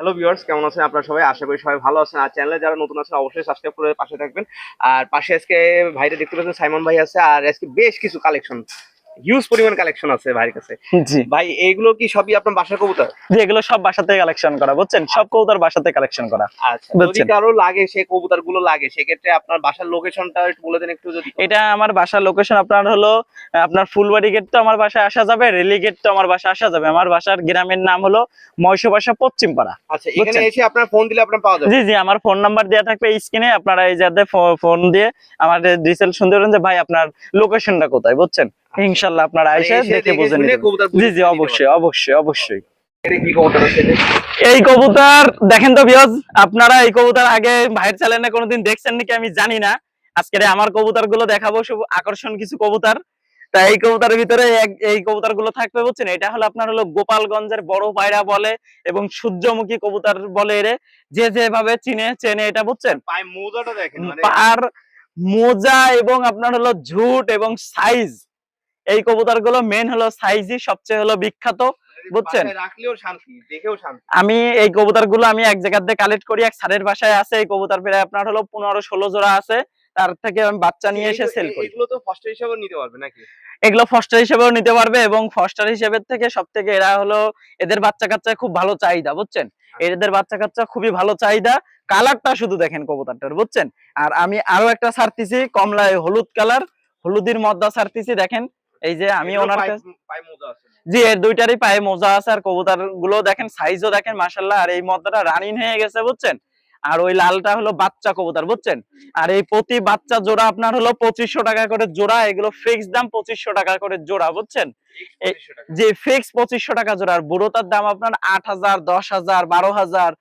Hello viewers, কেমন আছেন আপনারা সবাই? আশা করি সবাই ভালো আছেন। আর চ্যানেলে যারা নতুন আছেন অবশ্যই সাবস্ক্রাইব করে পাশে থাকবেন। আর পাশে আজকে ভাইটা দেখতে পাচ্ছেন, সাইমন ভাই আছে। আর আজকে বেশ কিছু কালেকশন, হিউজ পরিমাণ কালেকশন আছে ভাইয়ের কাছে। জি ভাই এইগুলো কি সবই আপনার বাসার কবুতর? জি, এগুলো সব বাসা থেকে কালেকশন করা, বুঝছেন? সব কবুতর বাসা থেকে কালেকশন করা, আচ্ছা, যদি বুঝছেন? কারো লাগে, সেই কবুতর গুলো লাগে, সেক্ষেত্রে আপনার বাসার লোকেশনটা একটু বলে দেন একটু যদি। এটা আমার বাসার লোকেশন আপনার হলো আপনার ফুলবাড়ি গেট তো আমার বাসায় আসা যাবে, রেলি গেট তো আমার বাসায় আসা যাবে। আমার বাসার গ্রামের নাম হলো ময়শবাসা পশ্চিম পাড়া। আচ্ছা, এখানে এসে আপনার ফোন দিলে আপনার পাওয়া যাবে? জি জি, আমার ফোন নাম্বার দেওয়া থাকবে স্ক্রিনে, আপনারা এই যাতে ফোন দিয়ে আমাদের ডিটেইল শুনতে পারেন যে ভাই আপনার লোকেশনটা কোথায়, বুঝছেন? ইনশাআল্লাহ আপনারা এসে দেখে বুঝে নিতে পারবেন। জি জি, অবশ্যই অবশ্যই অবশ্যই। এটা কি কবুতর আছে? এই কবুতর দেখেন তো ভিউয়ার্স, আপনারা এই কবুতর আগে ভাইয়ের চ্যানেলে কোনোদিন দেখছেন নাকি আমি জানি না। আজকে আমার কবুতর গুলো দেখাবো, শুভ আকর্ষণ কিছু কবুতর। তা এই কবুতরের ভিতরে এই কবুতর গুলো থাকবে, বুঝছেন? এটা হলো আপনার হলো গোপালগঞ্জের বড় পায়রা বলে এবং সূর্যমুখী কবুতর বলে এরে, যে যেভাবে চেনে এটা, বুঝছেন? পায়ে মোজাটা দেখেন, মানে পার মোজা এবং আপনার হলো ঝুট এবং সাইজ, এই কবুতর গুলো মেন হলো সাইজই সবচেয়ে হলো বিখ্যাত, বুঝছেন? রাখলেও শান্তি, দেখেও শান্তি। আমি এই কবুতর গুলো আমি এক জায়গা থেকে কালেক্ট করি, এক স্যারের বাসায় আছে। এই কবুতর প্রায় আপনার হলো 15-16 জোড়া আছে, তার থেকে আমি বাচ্চা নিয়ে এসে সেল করি। এগুলো তো ফস্টার হিসেবে নিতে পারবে নাকি? এগুলো ফস্টার হিসেবেও নিতে পারবে এবং ফস্টার হিসেবে থেকে সব থেকে এরা হলো, এদের বাচ্চা কাচ্চা খুব ভালো চাহিদা, বুঝছেন? এদের বাচ্চা কাচ্চা খুবই ভালো চাহিদা। কালারটা শুধু দেখেন কবুতরটার, বুঝছেন? আর আমি আরো একটা ছাড়তেছি কমলা হলুদ কালার, হলুদের মদ্দা ছাড়তেছি, দেখেন। এই যে আমি ওনার কাছে, পায়ে মোজা আছে। জি এর দুইটারই পায়ে মোজা আছে। আর কবুতর গুলো দেখেন, সাইজও দেখেন মাশাআল্লাহ। আর এই মদ্দাটা রানিং হয়ে গেছে, বুঝছেন? আর ওই লালটা হলো বাচ্চা কবুতর, বুঝছেন? আর এই প্রতি বাচ্চা জোড়া আপনার হলো 2500 টাকা করে জোড়া। এগুলো ফিক্স দাম 2500 টাকা করে জোড়া, বুঝছেন? যে ফিক্স 2500 টাকা জোড়া। আর বুড়োটার দাম আপনার 8000, 10000, 12000,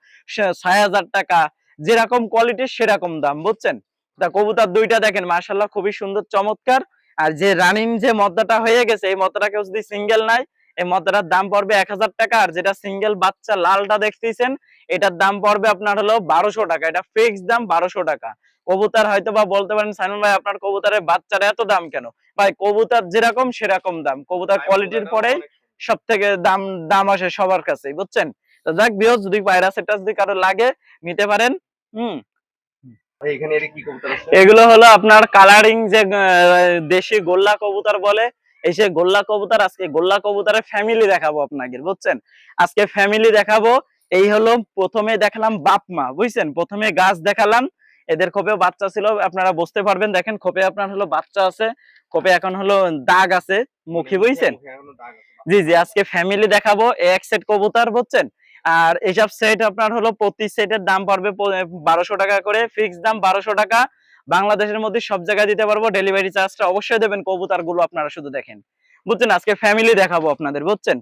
6000 টাকা, যেরকম কোয়ালিটি সেরকম দাম, বুঝছেন? তা কবুতর দুইটা দেখেন মাশাআল্লাহ খুবই সুন্দর চমৎকার। আর যে রানিং যে মদ্দাটা হয়ে গেছে, এই মদ্দাটাকে যদি সিঙ্গেল নাই, এই মদ্দাটার দাম পড়বে 1000 টাকা। আর যেটা সিঙ্গেল বাচ্চা লালটা দেখতেছেন, এটার দাম পড়বে আপনার হলো 1200 টাকা। এটা ফিক্স দাম 1200 টাকা। কবুতর হয়তো বা বলতে পারেন সাইমন ভাই আপনার কবুতরের বাচ্চার এত দাম কেন? ভাই কবুতর যেরকম সেরকম দাম, কবুতর কোয়ালিটির পরেই সব থেকে দাম দাম আসে সবার কাছেই, বুঝছেন? তো যাক বিয়স, যদি পায়রা সেটা যদি কারো লাগে নিতে পারেন। হুম, এখানে এটা কি কবুতর আছে? এগুলো হলো আপনার কালারিং যে দেশি গোল্লা কবুতর বলে, এই সে গোল্লা কবুতর। আজকে গোল্লা কবুতরের ফ্যামিলি দেখাবো আপনাকে, বুঝছেন? আজকে ফ্যামিলি দেখাবো। এই হলো প্রথমে দেখালাম বাপ মা, বুঝছেন? প্রথমে গাছ দেখালাম, এদের খোপেও বাচ্চা ছিল, আপনারা বুঝতে পারবেন। দেখেন খোপে আপনার হলো বাচ্চা আছে, খোপে এখন হলো দাগ আছে মুখে, বুঝছেন? জি জি, আজকে ফ্যামিলি দেখাবো এক সেট কবুতর, বুঝছেন? আর এইসব সেট আপনার হলো প্রতি সেটের দাম পড়বে 1200 টাকা করে, ফিক্স দাম 1200 টাকা। বাংলাদেশের মধ্যে সব জায়গায় দিতে পারবো, ডেলিভারি চার্জটা অবশ্যই দেবেন। কবুতর গুলো আপনারা শুধু দেখেন, বুঝছেন? আজকে ফ্যামিলি দেখাবো আপনাদের, বুঝছেন?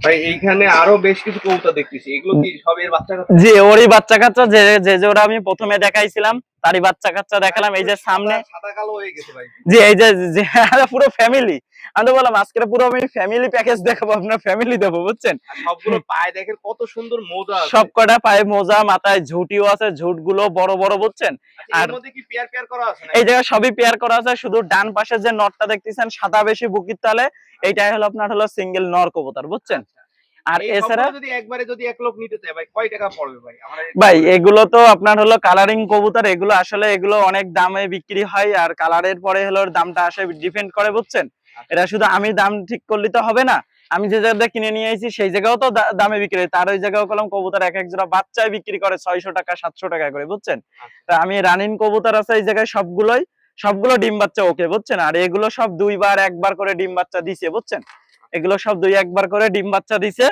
ভাই এইখানে আরো বেশ কিছু কবুতর দেখতেছি, এগুলো কি সব এর বাচ্চা কাচ্চা? জি ওরই বাচ্চা কাচ্চা, যে যে জোড়া আমি প্রথমে দেখাইছিলাম তারই বাচ্চা কাচ্চা দেখালাম। এই যে সামনে, সাদা কালো হয়ে গেছে ভাই। জি এই যে পুরো ফ্যামিলি। আমি তো বললাম আজকে পুরো আমি ফ্যামিলি প্যাকেজ দেখাবো, আপনার ফ্যামিলি দেবো, বুঝছেন? আর সবগুলো পায়ে দেখেন কত সুন্দর মোজা আছে। সব কটা পায়ে মোজা, মাথায় ঝুটিও আছে, ঝুট গুলো বড় বড়, বুঝছেন? আচ্ছা, আর এর মধ্যে কি পেয়ার পেয়ার করা আছে এই নাকি? জায়গায় সবই পেয়ার করা আছে, শুধু ডান পাশে যে নটটা দেখতেছেন সাদা বেশি বুকির তালে, এইটাই হলো আপনার হলো সিঙ্গেল নর কবুতর, বুঝছেন? আর এই এছাড়া সবগুলো যদি একবারে যদি এক লোক নিতে চায় ভাই, কয় টাকা পড়বে ভাই? আমার ভাই এগুলো তো আপনার হলো কালারিং কবুতর, এগুলো আসলে এগুলো অনেক দামে বিক্রি হয়। আর কালারের পরে হলো দামটা আসে, ডিপেন্ড করে, বুঝছেন? এটা শুধু আমি দাম ঠিক করলে তো হবে না, আমি যে জায়গায় কিনে নিয়ে এসেছি সেই জায়গাও তো দামে বিক্রি হয়। তার ওই জায়গাও কলম কবুতর এক এক জোড়া বাচ্চায় বিক্রি করে 600 টাকা 700 টাকা করে, বুঝছেন? তা আমি রানিং কবুতর আছে এই জায়গায় সবগুলো ডিম বাচ্চা ওকে, বুঝছেন? আর এগুলো সব দুইবার একবার করে ডিম বাচ্চা দিছে, বুঝছেন? এগুলো সব দুই একবার করে ডিম বাচ্চা দিছে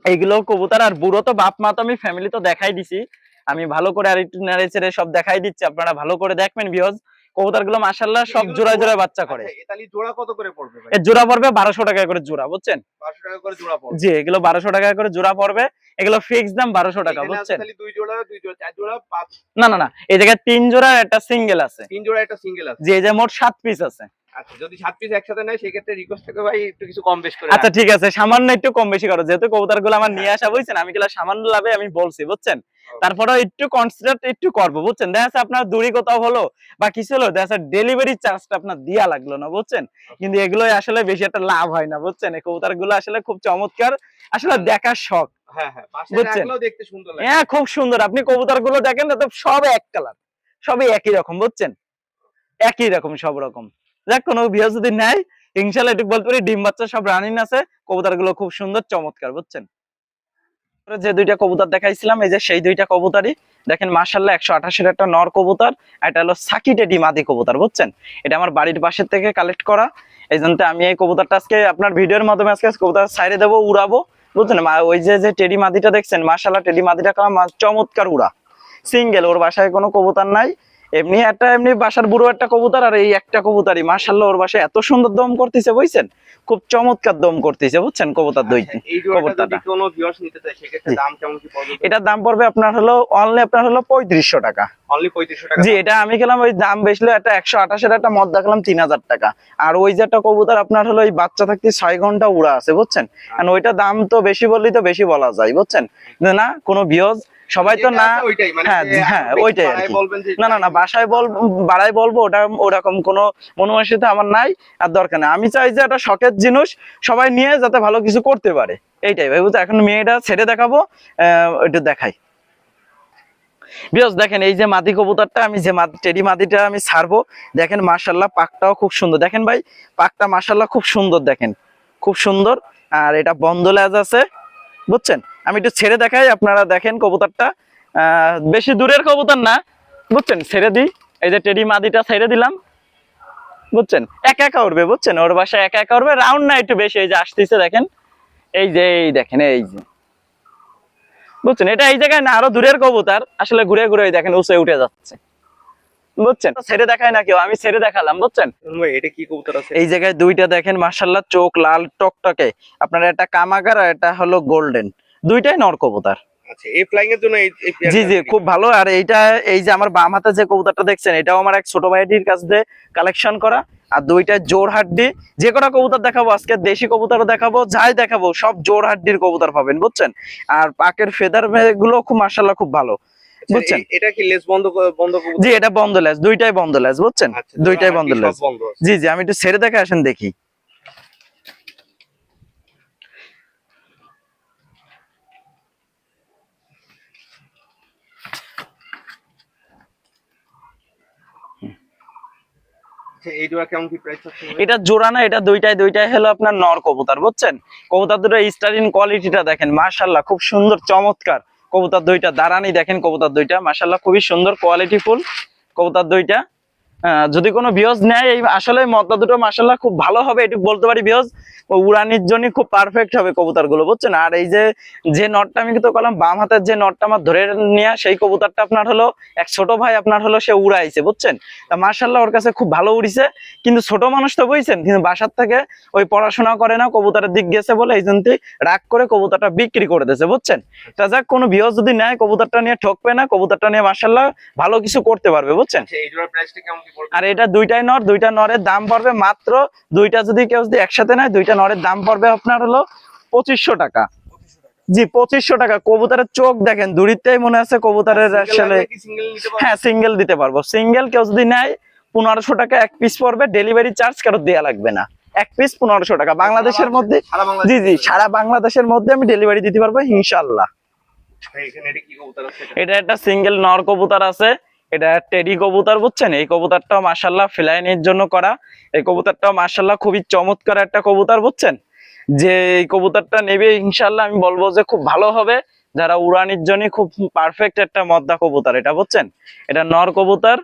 এইগুলো কবুতর। আর বুড়ো তো বাপ মা তো আমি ফ্যামিলি তো দেখাই দিছি, আমি ভালো করে আর একটু নেড়ে চেড়ে সব দেখাই দিচ্ছি, আপনারা ভালো করে দেখবেন ভিউয়ার্স। কবুতর গুলো মাশাআল্লাহ সব জোড়ায় জোড়ায় বাচ্চা করে। আচ্ছা, এতালি জোড়া কত করে পড়বে ভাই? এর জোড়া পড়বে 1200 টাকা করে জোড়া, বুঝছেন? 500 টাকা করে জোড়া পড়বে। জি এগুলো 1200 টাকা করে জোড়া পড়বে, এগুলো ফিক্স দাম 1200 টাকা, এখানে আছে বুঝছেন? খালি দুই জোড়া, দুই জোড়া, চার জোড়া, পাঁচ। না না না, এই জায়গায় 3 জোড়া একটা সিঙ্গেল আছে। তিন জোড়া একটা সিঙ্গেল আছে। জি এই যে মোট 7 পিস আছে। আচ্ছা, যদি 7 পিস একসাথে নেয় সেক্ষেত্রে রিকোয়েস্ট থাকে ভাই একটু কিছু কম বেশ করে আচ্ছা রাখবেন। ঠিক আছে, সামান্য একটু কম বেশি করো, যেহেতু কবুতর গুলো আমার নিয়ে আসা, বুঝছেন? আমি গুলা সামান্য লাভে আমি বলছি, বুঝছেন? তারপরেও একটু কনসিডার একটু করবো, বুঝছেন? দেখা যাচ্ছে আপনার দূরি কোথাও হলো বা কিছু হলো, দেখা যাচ্ছে ডেলিভারি চার্জটা আপনার দিয়া লাগলো না, বুঝছেন? কিন্তু এগুলোই আসলে বেশি একটা লাভ হয় না, বুঝছেন? এই কবুতর গুলো আসলে খুব চমৎকার, আসলে দেখার শখ। হ্যাঁ হ্যাঁ, পাশে বুঝছেন? রাখলেও দেখতে সুন্দর লাগে। হ্যাঁ, খুব সুন্দর। আপনি কবুতর গুলো দেখেন তো সব এক কালার, সবই একই রকম, বুঝছেন? একই রকম সব রকম। যাক, কোনো ভিউ যদি নেয় ইনশাআল্লাহ একটু বলতে পারি ডিম বাচ্চা সব রানিং আছে। কবুতর গুলো খুব সুন্দর চমৎকার, বুঝছেন? যে দুইটা কবুতর দেখাইছিলাম, এই যে সেই দুইটা কবুতরই দেখেন মাশাআল্লাহ 188 একটা নর কবুতর। এটা হলো সাকি টেডি মাদি কবুতর, বুঝছেন? এটা আমার বাড়ির পাশের থেকে কালেক্ট করা। এই জন্য আমি এই কবুতরটা আজকে আপনার ভিডিওর মাধ্যমে আজকে কবুতর ছাইড়ে দেবো, উড়াবো, বুঝছেন? ওই যে টেডি মাদিটা দেখছেন, মাশাআল্লাহ টেডি মাদিটা চমৎকার উড়া, সিঙ্গেল, ওর বাসায় কোনো কবুতর নাই। এমনি বাসার বুড়ো একটা কবুতর, আর এই একটা কবুতরই মাশাআল্লাহ ওর বাসায় এত সুন্দর দম করতেছে, বুঝছেন? খুব চমৎকার দম করতেছে, বুঝছেন? কবুতর দুই এই জোড়াটা যদি কবুতরটা কোনো ভিউয়ার্স নিতে চায় সেক্ষেত্রে দাম কেমন কি পড়বে? এটার দাম পড়বে আপনার হলো অনলি আপনার হলো 3500 টাকা। অনলি 3500 টাকা। জি, এটা আমি খেলাম ওই দাম বেশি একটা 128 এর একটা মদ দেখলাম 3000 টাকা। আর ওই যে একটা কবুতর আপনার হলো এই বাচ্চা থাকতে 6 ঘন্টা উড়া আছে, বুঝছেন? আর ওইটা দাম তো বেশি বললেই তো বেশি বলা যায়, বুঝছেন? না কোনো ভিউজ সবাই তো না, ওইটাই মানে হ্যাঁ হ্যাঁ ওইটাই আর কি। বলবেন যে না বাসায় বাড়াই বলবো, ওটা ওরকম কোনো মনোমানসিকতা আমার নাই, আর দরকার নেই। আমি চাই যে একটা শখের জিনিস সবাই নিয়ে যাতে ভালো কিছু করতে পারে, এইটাই ভাই, বুঝছো? এখন মেয়েটা ছেড়ে দেখাবো, একটু দেখাই। বিয়স দেখেন এই যে মাদি কবুতরটা, আমি যে টেডি মাদিটা আমি ছাড়বো, দেখেন মাশাআল্লাহ পাকটাও খুব সুন্দর। দেখেন ভাই পাকটা মাশাআল্লাহ খুব সুন্দর, দেখেন খুব সুন্দর। আর এটা বন্ধ লেজ আছে, বুঝছেন? আমি একটু ছেড়ে দেখাই, আপনারা দেখেন কবুতরটা বেশি দূরের কবুতর না, বুঝছেন? ছেড়ে দিই, এই যে টেডি মাদিটা ছেড়ে দিলাম, বুঝছেন? একা একা উড়বে, বুঝছেন? ওর বাসায় একা একা উড়বে, রাউন্ড না একটু বেশি। এই যে আসতেছে দেখেন, এই যে এই দেখেন, এই যে বুঝছেন? এটা এই জায়গায় না, আরো দূরের কবুতর, আসলে ঘুরে ঘুরে দেখেন উঁচে উঠে যাচ্ছে, বুঝছেন? ছেড়ে দেখায় না কেউ, আমি ছেড়ে দেখালাম, বুঝছেন? ভাই এটা কি কবুতর আছে? এই জায়গায় দুইটা দেখেন মাশাআল্লাহ চোখ লাল টকটকে, আপনার একটা কামাগার আর এটা হলো গোল্ডেন, দুইটাই নর কবুতর। আচ্ছা, এই ফ্লাইং এর জন্য এই জি জি খুব ভালো। আর এইটা এই যে আমার বাম হাতে যে কবুতরটা দেখছেন, এটাও আমার এক ছোট ভাইটির কাছ থেকে কালেকশন করা। আর দুইটা জোর হাড্ডি, যে কটা কবুতর দেখাবো আজকে, দেশি কবুতরও দেখাবো, যাই দেখাবো সব জোর হাড্ডির কবুতর পাবেন, বুঝছেন? আর পাকের ফেদার গুলো খুব মাশাআল্লাহ খুব ভালো, বুঝছেন? এটা কি লেস বন্ধ কবুতর? জি, এটা বন্ধ লেজ, দুইটাই বন্ধ লেজ, বুঝছেন? আচ্ছা, দুইটাই বন্ধ লেজ। আছে। জি আমি একটু ছেড়ে দেখে আসেন দেখি। এই জোড়া কেমন কি প্রাইস আছে? এটা জোড়া না, এটা দুইটাই হলো আপনার নর কবুতর, বুঝছেন? কবুতর দুটো স্টারিন কোয়ালিটিটা দেখেন মাশাআল্লাহ খুব সুন্দর চমৎকার। কবুতর দুইটা দাঁড়ানি দেখেন, কবুতর দুইটা মাশাআল্লাহ খুবই সুন্দর কোয়ালিটি ফুল কবুতর দুইটা। যদি কোনো ভিউজ নেয়, এই আসলে মদ্দা দুটো মাশাআল্লাহ খুব ভালো হবে, এটুকু বলতে পারি। ভিউজ উড়ানির জন্য খুব পারফেক্ট হবে কবুতর গুলো, বুঝছেন? আর এই যে নটটা আমি কিন্তু করলাম বাম হাতের যে নটটা আমার ধরে নেওয়া, সেই কবুতরটা আপনার হলো এক ছোট ভাই আপনার হলো সে উড়াইছে, বুঝছেন? তা মাশাআল্লাহ ওর কাছে খুব ভালো উড়িছে, কিন্তু ছোট মানুষ তো বুঝছেন, কিন্তু বাসার থেকে ওই পড়াশোনা করে না, কবুতরের দিক গেছে বলে এই জন্যই রাগ করে কবুতরটা বিক্রি করে দিয়েছে, বুঝছেন? তা যাক, কোনো ভিউজ যদি নেয় কবুতরটা নিয়ে ঠকবে না, কবুতরটা নিয়ে মাশাআল্লাহ ভালো কিছু করতে পারবে, বুঝছেন? এই জোড়ার প্রাইসটা কেমন কি পড়বে? আর এটা দুইটাই নর, দুইটা নরের দাম পড়বে মাত্র, দুইটা যদি কেউ যদি একসাথে নেয় দুইটা নরের দাম পড়বে আপনার হলো 2500 টাকা। জি 2500 টাকা। কবুতরের চোখ দেখেন, দূরিতেই মনে আছে কবুতরের আসলে। হ্যাঁ সিঙ্গেল দিতে পারবো, সিঙ্গেল কেউ যদি নেয় 1500 টাকা এক পিস পড়বে, ডেলিভারি চার্জ কারো দেয়া লাগবে না, এক পিস 1500 টাকা বাংলাদেশের মধ্যে। জি সারা বাংলাদেশের মধ্যে আমি ডেলিভারি দিতে পারবো ইনশাআল্লাহ। এটা একটা সিঙ্গেল নর কবুতর আছে, এটা টেডি কবুতর, বুঝছেন? এই কবুতরটাও মাশাআল্লাহ ফ্লাইনের জন্য করা, এই কবুতরটাও মাশাআল্লাহ খুবই চমৎকার একটা কবুতর, বুঝছেন? যে এই কবুতরটা নেবে ইনশাআল্লাহ আমি বলবো যে খুব ভালো হবে, যারা উড়ানির জন্য খুব পারফেক্ট একটা মদ্দা কবুতর এটা, বুঝছেন? এটা নর কবুতর,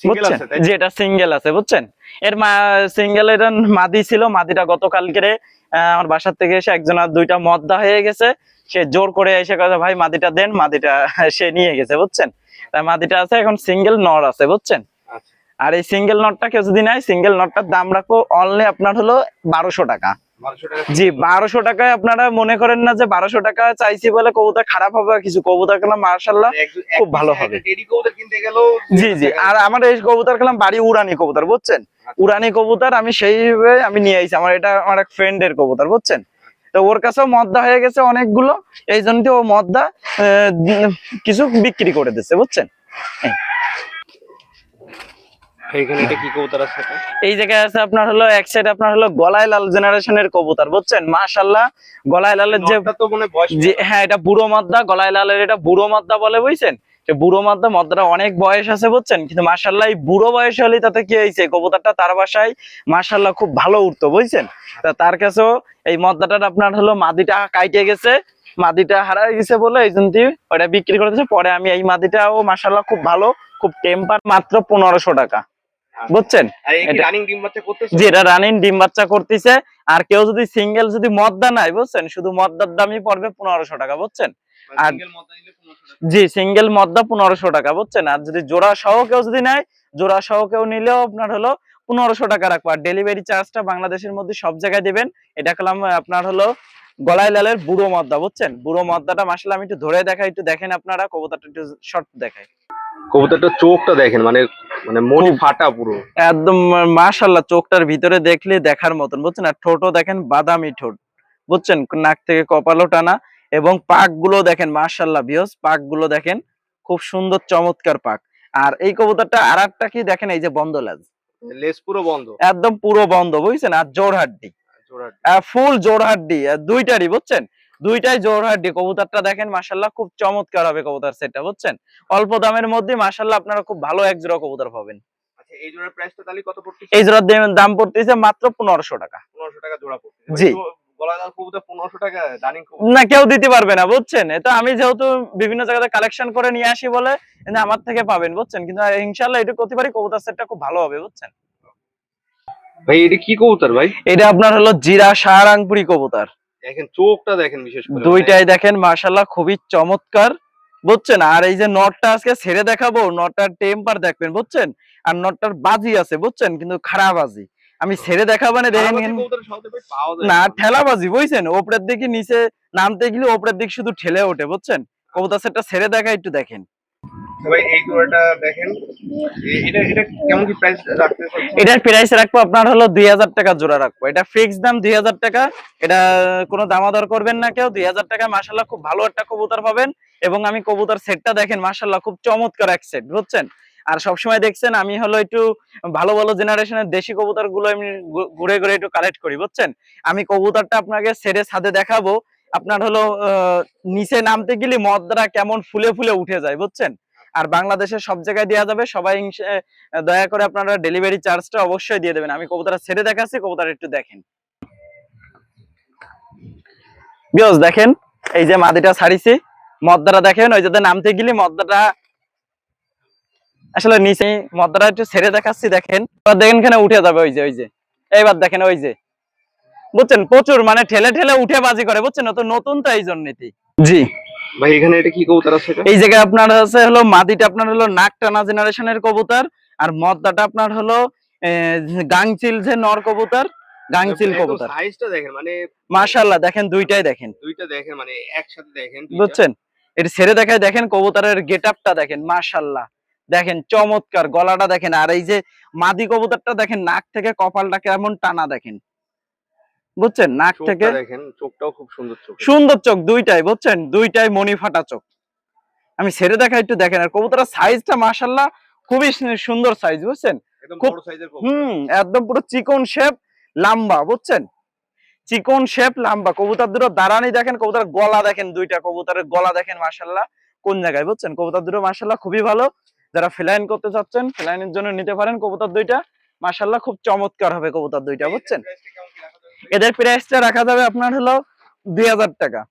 বুঝছেন? যে এটা সিঙ্গেল আছে, বুঝছেন? এর সিঙ্গেল এটা মাদি ছিল, মাদিটা গতকালকে আমার বাসার থেকে এসে একজন আর দুইটা মদ্দা হয়ে গেছে, সে জোর করে এসে কথা ভাই মাদিটা দেন, মাদিটা সে নিয়ে গেছে, বুঝছেন? তাই মাদিটা আছে, এখন সিঙ্গেল নর আছে, বুঝছেন? আর এই সিঙ্গেল নটটা কেউ যদি নেয়, সিঙ্গেল নটটার দাম রাখবো অনলি আপনার হলো 1200 টাকা। জি 1200 টাকায়। আপনারা মনে করেন না যে 1200 টাকা চাইছি বলে কবুতর খারাপ হবে কিছু, কবুতর খেলাম মাশাআল্লাহ খুব ভালো হবে। জি আর আমার এই কবুতর খেলাম বাড়ি উড়ানি কবুতর, বুঝছেন? উড়ানি কবুতর আমি সেইভাবে আমি নিয়ে আইছি, আমার এটা আমার এক ফ্রেন্ডের কবুতর, বুঝছেন? তো ওর কাছেও মদ্দা হয়ে গেছে অনেকগুলো, এই জন্য ও মদ্দা কিছু বিক্রি করে দিচ্ছে, বুঝছেন? এখানে এটা কি কবুতর আছে এটা? এই জায়গায় আছে আপনার হলো এক সাইড আপনার হলো গলায় লাল জেনারেশনের কবুতর বুঝছেন, মাশাআল্লাহ। গলায় লালের যে নটটা তো মনে হয় বয়স হ্যাঁ, এটা বুড়ো মাদ্দা, গলায় লালের এটা বুড়ো মাদ্দা বলে বুঝছেন। যে বুড়ো মাদ্দাটা অনেক বয়স আছে বুঝছেন, কিন্তু মাশাআল্লাহ এই বুড়ো বয়স হলে তাতে কি হয়েছে, কবুতরটা তার বাসায় মাশাআল্লাহ খুব ভালো উঠতো বুঝছেন। তা তার কাছেও এই মদ্দাটার আপনার হলো মাদিটা কাইটে গেছে, মাদিটা হারাই গেছে বলে এই জন্য ওটা বিক্রি করে দিয়েছে। পরে আমি এই মাদিটাও মাশাআল্লাহ খুব ভালো, খুব টেম্পার, মাত্র 1500 টাকা বুঝছেন। আর এই কি রানিং ডিম বাচ্চা করতেছে? জি, এটা রানিং ডিম বাচ্চা করতেছে। আর কেউ যদি সিঙ্গেল যদি মদ্দা নাই বুঝছেন, শুধু মদ্দার দামই পড়বে 1500 টাকা বুঝছেন। আর সিঙ্গেল মদ্দা নিলে 1500 টাকা। জি, সিঙ্গেল মদ্দা 1500 টাকা বুঝছেন। আর যদি জোড়া সহ কেউ যদি নেয়, জোড়া সহ কেউ নিলেও আপনার হলো 1500 টাকা রাখবো। আর ডেলিভারি চার্জটা বাংলাদেশের মধ্যে সব জায়গায় দিবেন। এটা করলাম আপনার হলো গলায় লালের বুড়ো মদ্দা বুঝছেন। বুড়ো মদ্দাটা মাশাআল্লাহ আমি একটু ধরে দেখাই, একটু দেখেন আপনারা, কবুতরটা একটু শর্ট দেখাই। কবুতরটার চোখটা দেখেন, মানে মানে মনি ফাটা পুরো। একদম মাশাআল্লাহ, চোখটার ভিতরে দেখলে দেখার মতন বুঝছেন। আর ঠোঁটও দেখেন বাদামি ঠোঁট বুঝছেন, নাক থেকে কপালও টানা। এবং পাক গুলো দেখেন মাশাআল্লাহ ভিউয়ার্স, পাক গুলো দেখেন খুব সুন্দর চমৎকার পাক। আর এই কবুতরটা আরেকটা কি দেখেন, এই যে বন্ধ লেজ, লেজ পুরো বন্ধ, একদম পুরো বন্ধ বুঝছেন। আর জোড় হাড্ডি, জোড়া। ফুল জোড় হাড্ডি, দুইটারই বুঝছেন, দুইটাই জোড় হাড্ডি। কবুতরটা দেখেন মাশাআল্লাহ খুব চমৎকার হবে কবুতর সেটটা বুঝছেন। অল্প দামের মধ্যে মাশাআল্লাহ আপনারা খুব ভালো এক জোড়া কবুতর পাবেন। আচ্ছা, এই জোড়ার প্রাইসটা তাহলে কত পড়তেছে? এই জোড়ার দাম পড়তেছে মাত্র 1500 টাকা। 1500 টাকা জোড়া পড়তেছে। জি, গলাদার কবুতর 1500 টাকা রানিং কবুতর? না কেউ দিতে পারবে না বুঝছেন। এটা আমি যেহেতু বিভিন্ন জায়গাতে কালেকশন করে নিয়ে আসি বলে এটা আমার থেকে পাবেন বুঝছেন। কিন্তু ইনশাআল্লাহ এটা করতে পারি, কবুতর সেটটা খুব ভালো হবে বুঝছেন। ভাই এটা কি কবুতর ভাই? এটা আপনার হলো জিরা সাহারাংপুরি কবুতর। দেখেন চোখটা দেখেন, বিশেষ করে দুইটাই দেখেন মাশাআল্লাহ খুবই চমৎকার বুঝছেন। আর এই যে নটটা আজকে ছেড়ে দেখাবো, নটটার টেম্পার দেখবেন বুঝছেন। আর নটটার বাজি আছে বুঝছেন, কিন্তু খারাপ বাজি। আমি ছেড়ে দেখাবো না, দেখেন কবুতর সাথে ভাই পাওয়া যায় না, না। ঠেলাবাজি বুঝছেন, ওপরের দিকে নিচে নামতে গেলে ওপরের দিক শুধু ঠেলে ওঠে বুঝছেন। কবুতর সেটটা ছেড়ে দেখা একটু দেখেন। ভাই এই জোড়াটা দেখেন, এটা এটা কেমন কি প্রাইস রাখতে চাচ্ছেন? এটার প্রাইস রাখবো আপনার হলো 2000 টাকা জোড়া রাখবো। এটা ফিক্স দাম 2000 টাকা। এটা কোনো দামাদর করবেন না কেউ। 2000 টাকা মাশাআল্লাহ খুব ভালো একটা কবুতর পাবেন। এবং আমি কবুতর সেটটা দেখেন মাশাআল্লাহ খুব চমৎকার এক সেট বুঝছেন। আর সবসময় দেখছেন আমি হলো একটু ভালো ভালো জেনারেশনের দেশি কবুতর গুলো আমি ঘুরে ঘুরে একটু কালেক্ট করি বুঝছেন। আমি কবুতরটা আপনাকে ছেড়ে ছাদে দেখাবো, আপনার হলো নিচে নামতে গেলে মদরা কেমন ফুলে ফুলে উঠে যায় বুঝছেন। আর বাংলাদেশের সব জায়গায় দেওয়া যাবে, সবাই দয়া করে আপনারা ডেলিভারি চার্জটা অবশ্যই দিয়ে দেবেন। আমি কবুতরটা ছেড়ে দেখাচ্ছি, কবুতর একটু দেখেন বিয়স। দেখেন এই যে মাদিটা ছাড়িছি, মদ্দাটা দেখেন, ওই যে নামতে গেলে মদ্দাটা আসলে নিচে, মদ্দাটা একটু ছেড়ে দেখাচ্ছি দেখেন। এবার দেখেন এখানে উঠে যাবে, ওই যে ওই যে এইবার দেখেন ওই যে বুঝছেন, প্রচুর মানে ঠেলে ঠেলে উঠে বাজি করে বুঝছেন। তো নতুন তো এই জন্যই। জি ভাই এখানে এটা কি কবুতর আছে এটা? এই জায়গায় আপনার হচ্ছে হলো মাদিটা আপনার হলো নাক টানা জেনারেশনের কবুতর। আর মদ্দাটা আপনার হলো গাংচিল যে নর কবুতর, গাংচিল কবুতর। সাইজটা দেখেন, মানে মাশাআল্লাহ দেখেন দুইটাই দেখেন, দুইটা দেখেন, মানে একসাথে দেখেন দুইটা। বুঝছেন। এটা ছেড়ে দেখায় দেখেন, কবুতরের গেটআপটা দেখেন মাশাআল্লাহ, দেখেন চমৎকার গলাটা দেখেন। আর এই যে মাদি কবুতরটা দেখেন, নাক থেকে কপালটা কেমন টানা দেখেন বুঝছেন, নাক থেকে চোখটা দেখেন, চোখটাও খুব সুন্দর চোখ। সুন্দর চোখ দুইটাই বুঝছেন, দুইটাই মনি ফাটা চোখ। আমি ছেড়ে দেখা একটু দেখেন। আর কবুতরের সাইজটা মাশাআল্লাহ খুবই সুন্দর সাইজ বুঝছেন। একদম খুব বড় সাইজের কবুতর। একদম পুরো চিকন শেপ, লম্বা বুঝছেন, চিকন শেপ লম্বা। কবুতর দুটো দাঁড়ানি দেখেন, কবুতরের গলা দেখেন, দুইটা কবুতরের গলা দেখেন মাশাআল্লাহ কোন জায়গায় বুঝছেন। কবুতর দুটো মাশাআল্লাহ খুবই ভালো। যারা ফ্লাইন করতে চাচ্ছেন ফ্লাইনের জন্য নিতে পারেন কবুতর দুইটা। মাশাআল্লাহ খুব চমৎকার হবে কবুতর দুইটা বুঝছেন। এদের প্রাইসটা রাখা যাবে আপনার হলো 2000 টাকা।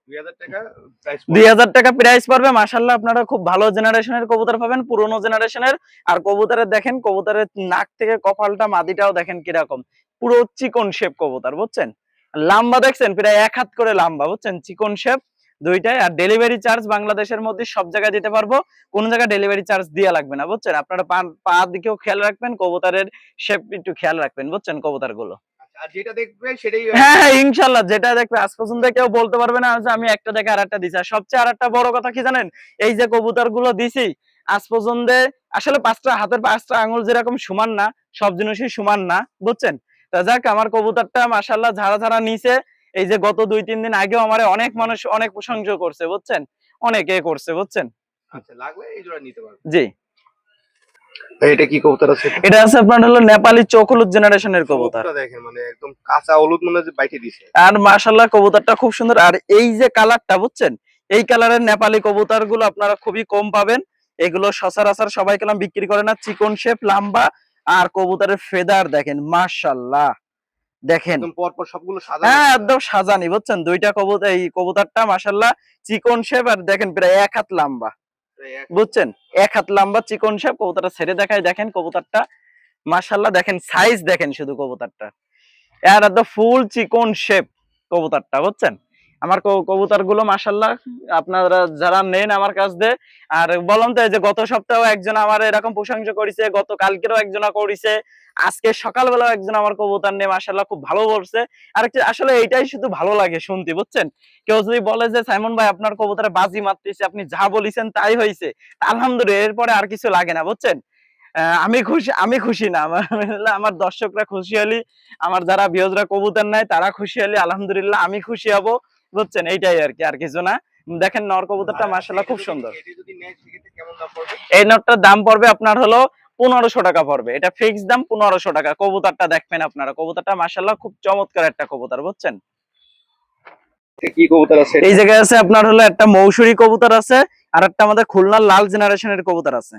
2000 টাকা প্রাইস। 2000 টাকা প্রাইস পড়বে। মাশাআল্লাহ আপনারা খুব ভালো জেনারেশনের কবুতর পাবেন, পুরনো জেনারেশনের। আর কবুতরের দেখেন, কবুতরের নাক থেকে কপালটা মাদিটাও দেখেন কিরকম, পুরো চিকন শেপ কবুতর বুঝছেন। লম্বা দেখছেন প্রায় 1 হাত করে লম্বা বুঝছেন, চিকন শেপ দুইটাই। আর ডেলিভারি চার্জ বাংলাদেশের মধ্যে সব জায়গায় দিতে পারবো, কোন জায়গায় ডেলিভারি চার্জ দেওয়া লাগবে না বুঝছেন। আপনারা পা দিকেও খেয়াল রাখবেন, কবুতরের শেপ একটু খেয়াল রাখবেন বুঝছেন কবুতর গুলো। আর যেটা দেখবে সেটাই। হ্যাঁ হ্যাঁ ইনশাল্লাহ, যেটা দেখবে আজ পর্যন্ত কেউ বলতে পারবে না যে আমি একটা দেখে আরেকটা দিছি। আর সবচেয়ে আরেকটা বড় কথা কি জানেন, এই যে কবুতর গুলো দিছি আজ পর্যন্ত আসলে হাতের পাঁচটা আঙুল যেরকম সমান না, সব জিনিসই সমান না বুঝছেন। তা যাক, আমার কবুতরটা মাশাআল্লাহ ঝাড়া ঝাড়া নিচে। এই যে গত 2-3 দিন আগেও আমারে অনেক মানুষ অনেক প্রশংসা করছে বুঝছেন, অনেকে করছে বুঝছেন। আচ্ছা, লাগলে এই জোড়া নিতে পারবেন। জি এটা কি কবুতর আছে? এটা আছে আপনার হলো নেপালি চোখ হলুদ জেনারেশনের কবুতর। চোখটা দেখেন মানে একদম কাঁচা হলুদ মনে হচ্ছে বাইটে দিছে। আর মাশাআল্লাহ কবুতরটা খুব সুন্দর। আর এই যে কালারটা বুঝছেন, এই কালারের নেপালি কবুতর গুলো আপনারা খুবই কম পাবেন। এগুলো সচরাচর সবাই কালাম বিক্রি করে না। চিকন শেপ, লম্বা, আর কবুতরের ফেদার দেখেন মাশাআল্লাহ, দেখেন একদম পর পর সবগুলো সাজানো হ্যাঁ আছে। একদম সাজানি বুঝছেন। দুইটা কবুতর, এই কবুতরটা মাশাআল্লাহ চিকন শেপ, আর দেখেন প্রায় 1 হাত লম্বা বুঝছেন, 1 হাত লম্বা চিকন শেপ। কবুতরটা ছেড়ে দেখায় দেখেন কবুতরটা মাশাআল্লাহ, দেখেন সাইজ দেখেন শুধু কবুতরটা, এর একদম ফুল চিকন শেপ কবুতরটা বুঝছেন। আমার কবুতর গুলো মাশাআল্লাহ আপনারা যারা নেন আমার কাছ দিয়ে, আর বললাম তো এই যে গত সপ্তাহে একজন আমার এরকম প্রশংসা করেছে, গত কালকেরও একজন করেছে, আজকে সকালবেলাও একজন আমার কবুতর নিয়ে মাশাআল্লাহ খুব ভালো বলছে। আর আসলে এইটাই শুধু ভালো লাগে শুনতে বুঝছেন। কেউ যদি বলে যে সাইমন ভাই আপনার কবুতরে বাজি মারতেছে, আপনি যা বলেছেন তাই হয়েছে, আলহামদুলিল্লাহ এরপরে আর কিছু লাগে না বুঝছেন। আমি খুশি না, আমার দর্শকরা খুশি হলি, আমার যারা ভিউয়ার্সরা কবুতর নাই তারা খুশি হলি, আলহামদুলিল্লাহ আমি খুশি হব বুঝছেন, এইটাই আর কি, আর কিছু না। দেখেন নর কবুতরটা মাশাআল্লাহ খুব সুন্দর। এটা যদি নেয় সেক্ষেত্রে কেমন দাম পড়বে? এই নটটার দাম পড়বে আপনার হলো 1500 টাকা পড়বে। এটা ফিক্স দাম 1500 টাকা। কবুতরটা দেখবেন আপনারা, কবুতরটা মাশাআল্লাহ খুব চমৎকার একটা কবুতর বুঝছেন। এটা কি কবুতর আছে? এই জায়গায় আছে আপনার হলো একটা মৌসুরী কবুতর আছে, আর একটা আমাদের খুলনার লাল জেনারেশনের কবুতর আছে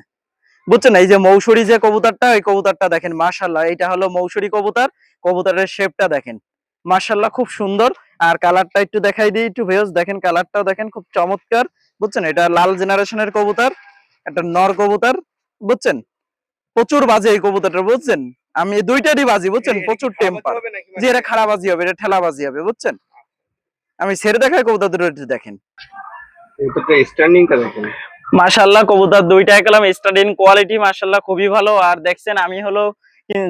বুঝছেন। এই যে মৌসুরী যে কবুতরটা, ওই কবুতরটা দেখেন মাশাআল্লাহ, এটা হলো মৌসুরী কবুতর। কবুতরের শেপটা দেখেন মাশাআল্লাহ খুব সুন্দর। আর কালারটা একটু দেখাই দিই একটু ভিউয়ার্স, দেখেন কালারটাও দেখেন খুব চমৎকার বুঝছেন। এটা লাল জেনারেশনের কবুতর, একটা নর কবুতর বুঝছেন। প্রচুর বাজে এই কবুতরটা বুঝছেন, আমি দুইটারই বাজি বুঝছেন, প্রচুর টেম্পার। যে এটা খারাপ বাজি হবে, এটা ঠেলা বাজি হবে বুঝছেন। আমি ছেড়ে দেখাই কবুতর দুটো একটু দেখেন কবুতরটা স্ট্যান্ডিংটা দেখেন। মাশাআল্লাহ কবুতর দুইটাই কালাম স্টাডিং কোয়ালিটি মাশাআল্লাহ খুবই ভালো। আর দেখছেন আমি হলো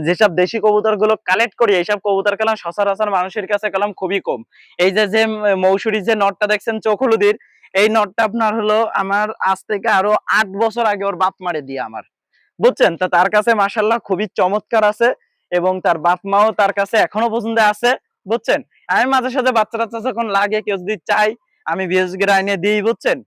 যেসব দেশি কবুতর গুলো কালেক্ট করি, এইসব কবুতর কালাম সচরাচর মানুষের কাছে কালাম খুবই কম। এই যে যে মৌসুরী যে নটটা দেখছেন চোখ হলুদের, এই নটটা আপনার হলো আমার আজ থেকে আরো 8 বছর আগে ওর বাপ মারে দিয়ে আমার বুঝছেন। তা তার কাছে মাশাআল্লাহ খুবই চমৎকার আছে, এবং তার বাপ মাও তার কাছে এখনো পর্যন্ত আছে বুঝছেন। আমি মাঝে সাঝে বাচ্চা টাচ্চা যখন লাগে কেউ যদি চাই আমি বিএসগি এনে দিই বুঝছেন।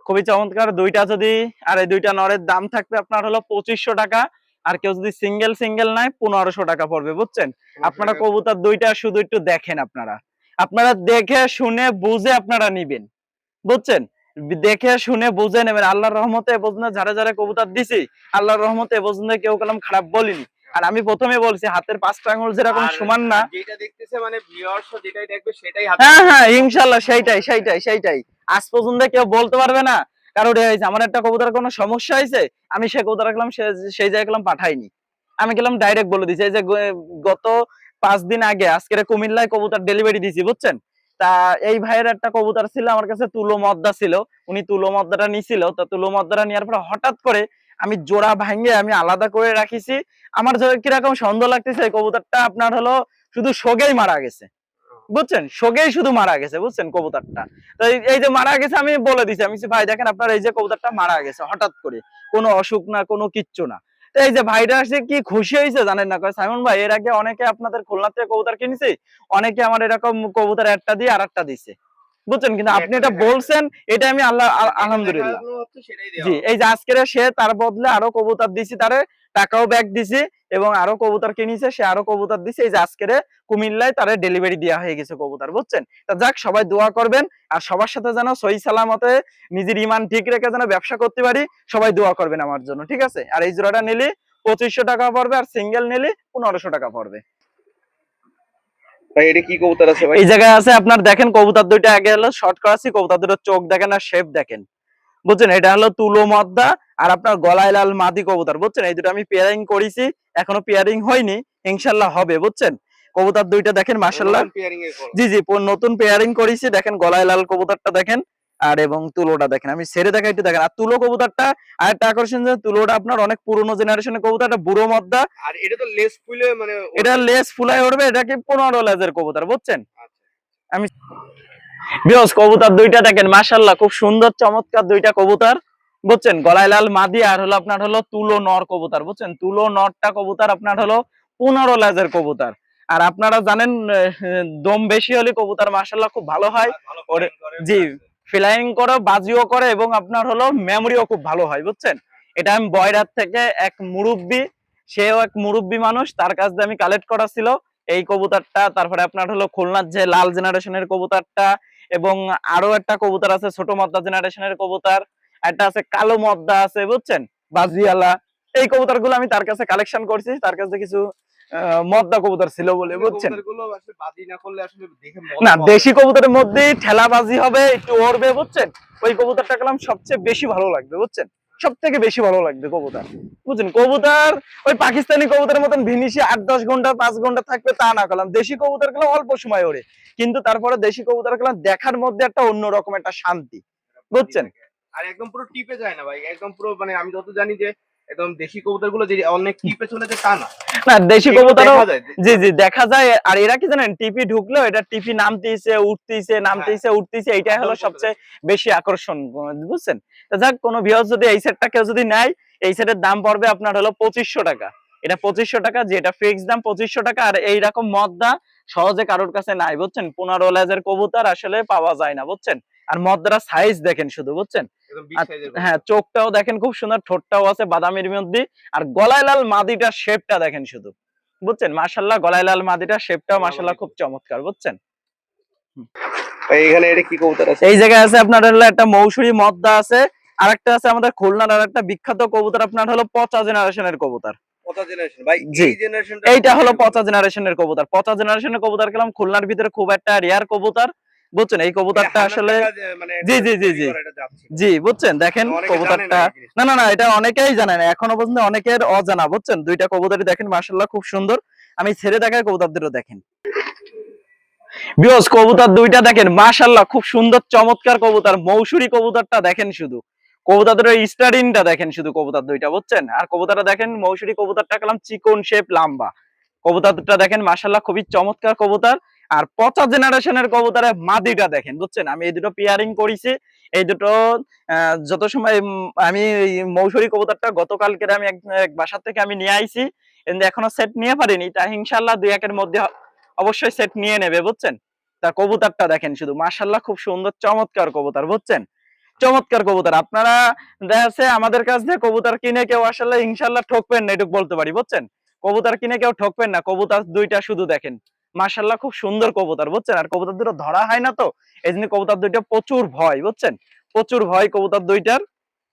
খুবই চমৎকার দুইটা যদি, আর এই দুইটা নরের দাম থাকবে আপনার হলো 2500 টাকা। আর কেউ যদি সিঙ্গেল সিঙ্গেল নেয় 1500 টাকা পড়বে বুঝছেন। আপনারা কবুতর দুইটা শুধু একটু দেখেন, আপনারা আপনারা দেখে শুনে বুঝে আপনারা নিবেন বুঝছেন। দেখে শুনে বুঝে নেবেন। আল্লাহর রহমতে এ পর্যন্ত যারা যারা কবুতর দিছি, আল্লাহর রহমতে এ পর্যন্ত কেউ কালাম খারাপ বলিনি। আর আমি প্রথমে বলছি হাতের 5টা আঙ্গুল যেরকম সমান না, যেটা দেখতেছে মানে ভিউয়ার্স যেটাই দেখবে সেটাই হাতে। হ্যাঁ হ্যাঁ ইনশাল্লাহ সেইটাই আজ পর্যন্ত কেউ বলতে পারবে না কারণ আমার একটা কবুতর কোনো সমস্যা হয়েছে আমি সে কবুতর রাখলাম সেই জায়গায় গেলাম পাঠাইনি, আমি গেলাম ডাইরেক্ট বলে দিছি। এই যে গত 5 দিন আগে আজকের কুমিল্লায় কবুতর ডেলিভারি দিছি বুঝছেন। তা এই ভাইয়ের একটা কবুতর ছিল আমার কাছে, তুলো মদ্দা ছিল, উনি তুলো মদ্দাটা নিছিল। তা তুলো মদ্দাটা নেওয়ার পর হঠাৎ করে আমি জোড়া ভাঙে আমি আলাদা করে রাখিছি। আমার কিরকম সন্দেহ লাগতেছে এই কবুতরটা আপনার হলো শুধু শোকেই মারা গেছে বুঝছেন, শোকেই শুধু মারা গেছে বুঝছেন কবুতরটা। তো এই যে মারা গেছে আমি বলে দিছি, আমি ভাই দেখেন আপনার এই যে কবুতরটা মারা গেছে হঠাৎ করে, কোনো অসুখ না কোনো কিচ্ছু না। তো এই যে ভাইটা আসে কি খুশি হয়েছে জানেন না, কয় সাইমন ভাই এর আগে অনেকে আপনাদের খুলনা থেকে কবুতর কিনেছি, অনেকে আমার এরকম কবুতর একটা দিয়ে আর একটা দিছে বুঝছেন, কিন্তু আপনি এটা বলছেন এটা আমি আলহামদুলিল্লাহ। জি এই যে আজকের সে তার বদলে আরো কবুতর দিছি, তারে টাকাও ব্যাক দিছি, এবং আরো কবুতর কিনেছে সে আরো কবুতর দিছে। এই যে আজকের কুমিল্লায় তারে ডেলিভারি দেওয়া হয়ে গেছে কবুতর বুঝছেন। তা যাক সবাই দোয়া করবেন, আর সবার সাথে যেন সহি সালামতে নিজের ইমান ঠিক রেখে যেন ব্যবসা করতে পারি, সবাই দোয়া করবেন আমার জন্য ঠিক আছে। আর এই জোড়াটা নিলে 2500 টাকা পড়বে, আর সিঙ্গেল নিলে 1500 টাকা পড়বে। ভাই এটা কি কবুতর আছে ভাই? এই জায়গায় আছে আপনার দেখেন কবুতর দুইটা আগে হলো শর্ট করাছি, কবুতর দুটো চোখ দেখেন আর শেপ দেখেন বুঝছেন। এটা হলো তুলো মদ্দা আর আপনার গলায় লাল মাদি কবুতর বুঝছেন। এই দুটো আমি পেয়ারিং করেছি, এখনো পেয়ারিং হয়নি, ইনশাল্লাহ হবে বুঝছেন। কবুতর দুইটা দেখেন মাশাআল্লাহ, জি জি নতুন পেয়ারিং করেছি। দেখেন গলায় লাল কবুতরটা দেখেন, আর এবং তুলোটা দেখেন, আমি ছেড়ে দেখা একটু দেখেন। আর তুলো কবুতরটা আর একটা আকর্ষণ যে তুলোটা আপনার অনেক পুরনো জেনারেশনের কবুতর, এটা বুড়ো মদ্দা। আর এটা তো লেস ফুলে মানে এটা লেস ফুলায় উঠবে, এটা কি 15 লেজের কবুতর বুঝছেন। আমি বিয়স কবুতর দুইটা দেখেন মাশাআল্লাহ খুব সুন্দর চমৎকার দুইটা কবুতর বুঝছেন। গলায় লাল মাদি আর হলো আপনার হলো তুলো নর কবুতর বুঝছেন। তুলো নরটা কবুতর আপনার হলো 15 লেজের কবুতর। আর আপনারা জানেন দম বেশি হলে কবুতর মাশাআল্লাহ খুব ভালো হয়। জি ফ্লাইং করে বাজিও করে, এবং আপনার হলো মেমোরিও খুব ভালো হয় বুঝছেন। এটা আমি বয়রাত থেকে এক মুরব্বি, সেও এক মুরব্বি মানুষ, তার কাছ দিয়ে আমি কালেক্ট করা ছিল এই কবুতরটা। তারপরে আপনার হলো খুলনার যে লাল জেনারেশনের কবুতরটা, এবং আরো একটা কবুতর আছে ছোট মদ্দা জেনারেশনের কবুতর, একটা আছে কালো মদ্দা আছে বুঝছেন, বাজিয়ালা। এই কবুতর গুলো আমি তার কাছে কালেকশন করছি, তার কাছে কিছু মদ্দা কবুতর ছিল বলে বুঝছেন। কবুতরগুলো আসলে বাজি না করলে আসলে দেখে না, মজা পাওয়া দেশি যায় কবুতরের মধ্যেই ঠেলাবাজি হবে, একটু ওড়বে বুঝছেন, ওই কবুতরটা কালাম সবচেয়ে বেশি ভালো লাগবে বুঝছেন, সব থেকে বেশি ভালো লাগবে কবুতর বুঝছেন। কবুতর ওই পাকিস্তানি কবুতরের মতন ভিনিশে 8-10 ঘন্টা 5 ঘন্টা থাকবে তা না, কালাম দেশি কবুতর গুলো অল্প সময় ওড়ে, কিন্তু তারপরে দেশি কবুতর গুলো দেখার মধ্যে একটা অন্যরকম একটা শান্তি বাজি বুঝছেন। থাকে। আর একদম পুরো টিপে যায় না ভাই, একদম পুরো মানে আমি যত জানি যে একদম দেশি কবুতরগুলো যে অনেক টিপে চলে যায় তা না, না, দেশি এগুলো কবুতরও দেখা যায়। জি জি দেখা যায়। আর এরা কি জানেন, টিপি ঢুকলেও এটা টিপি নামতেইছে উঠতেইছে নামতেইছে উঠতেইছে, এইটাই হলো আপ-ডাউন করতে সবচেয়ে বেশি আকর্ষণ বুঝছেন। তো যাক, কোনো ভিউয়ার্স যদি এই সেটটা কেউ যদি নেয়, এই সেটের দাম পড়বে আপনার হলো 2500 টাকা। এটা 2500 টাকা, যেটা ফিক্স দাম 2500 টাকা। আর এইরকম মদ্দা সহজে কারোর কাছে নাই বুঝছেন, 15 লেজের কবুতর আসলে পাওয়া যায় না বুঝছেন। আর মদ্দার সাইজ দেখেন শুধু বুঝছেন। একদম বিগ আর সাইজের হ্যাঁ, কবুতর। চোখটাও দেখেন খুব সুন্দর, ঠোঁটটাও আছে বাদামির মধ্যে। আর গলায় লাল মাদিটার শেপটা দেখেন শুধু বুঝছেন, মাশাআল্লাহ, গলায় লাল মাদিটার শেপটাও মাশাআল্লাহ খুব চমৎকার বুঝছেন। ভাই এখানে এটা কি কবুতর আছে? এই জায়গায় আছে আপনার হলো একটা মৌসুরী মদ্দা আছে, আর একটা আছে আমাদের খুলনার আর একটা বিখ্যাত কবুতর আপনার হলো পচা জেনারেশনের কবুতর। পচা জেনারেশন ভাই, জি, এই জেনারেশনটা এইটা হলো পচা জেনারেশনের কবুতর। পচা জেনারেশনের কবুতর গেলাম খুলনার ভিতরে খুব একটা রেয়ার কবুতর বুঝছেন। এই কবুতরটা আসলে মানে জি জি জি তৈরি জি করা এটা যাচ্ছে। জি বুঝছেন, দেখেন অনেকে জানে না কবুতরটা। এই জিনিসটা। না না না, এটা অনেকেই জানে না, এখনো পর্যন্ত অনেকের অজানা বুঝছেন। দুইটা কবুতরই দেখেন মাশাআল্লাহ খুব সুন্দর। আমি ছেড়ে দেখায় কবুতর দুটো দেখেন বিয়স, কবুতর দুইটা দেখেন মাশাআল্লাহ খুব সুন্দর চমৎকার কবুতর। মৌসুরী কবুতরটা দেখেন শুধু, কবুতরের স্টারিংটা দেখেন শুধু, কবুতর দুইটা বুঝছেন। আর কবুতরটা দেখেন, মৌসুরী কবুতরটা কালাম চিকন শেপ লম্বা, কবুতরটা দেখেন মাশাআল্লাহ খুবই চমৎকার কবুতর। আর পচা জেনারেশনের কবুতরের মাদিটা দেখেন বুঝছেন। আমি এই দুটো পেয়ারিং করেছি, এই দুটো যত সময় আমি এই মৌসুরী কবুতরটা গতকালকে আমি এক বাসা থেকে আমি নিয়ে আইছি, কিন্তু এখনো সেট নিয়ে পারিনি, তা ইনশাআল্লাহ 2-1 এর মধ্যে অবশ্যই সেট নিয়ে নেবে বুঝছেন। তা কবুতরটা দেখেন শুধু মাশাআল্লাহ খুব সুন্দর চমৎকার কবুতর বুঝছেন, চমৎকার কবুতর। আপনারা দেখা যাচ্ছে আমাদের কাছ থেকে কবুতর কিনে কেউ আসলে ইনশাআল্লাহ ঠকবেন না, এটুকু বলতে পারি বুঝছেন। কবুতর কিনে কেউ ঠকবেন না, কবুতর দুইটা শুধু দেখেন মাশাআল্লাহ খুব সুন্দর কবুতর বুঝছেন। আর কবুতর দুটো ধরা হয় না তো, এই জন্য কবুতর দুইটা প্রচুর ভয় বুঝছেন, প্রচুর ভয় কবুতর দুইটার।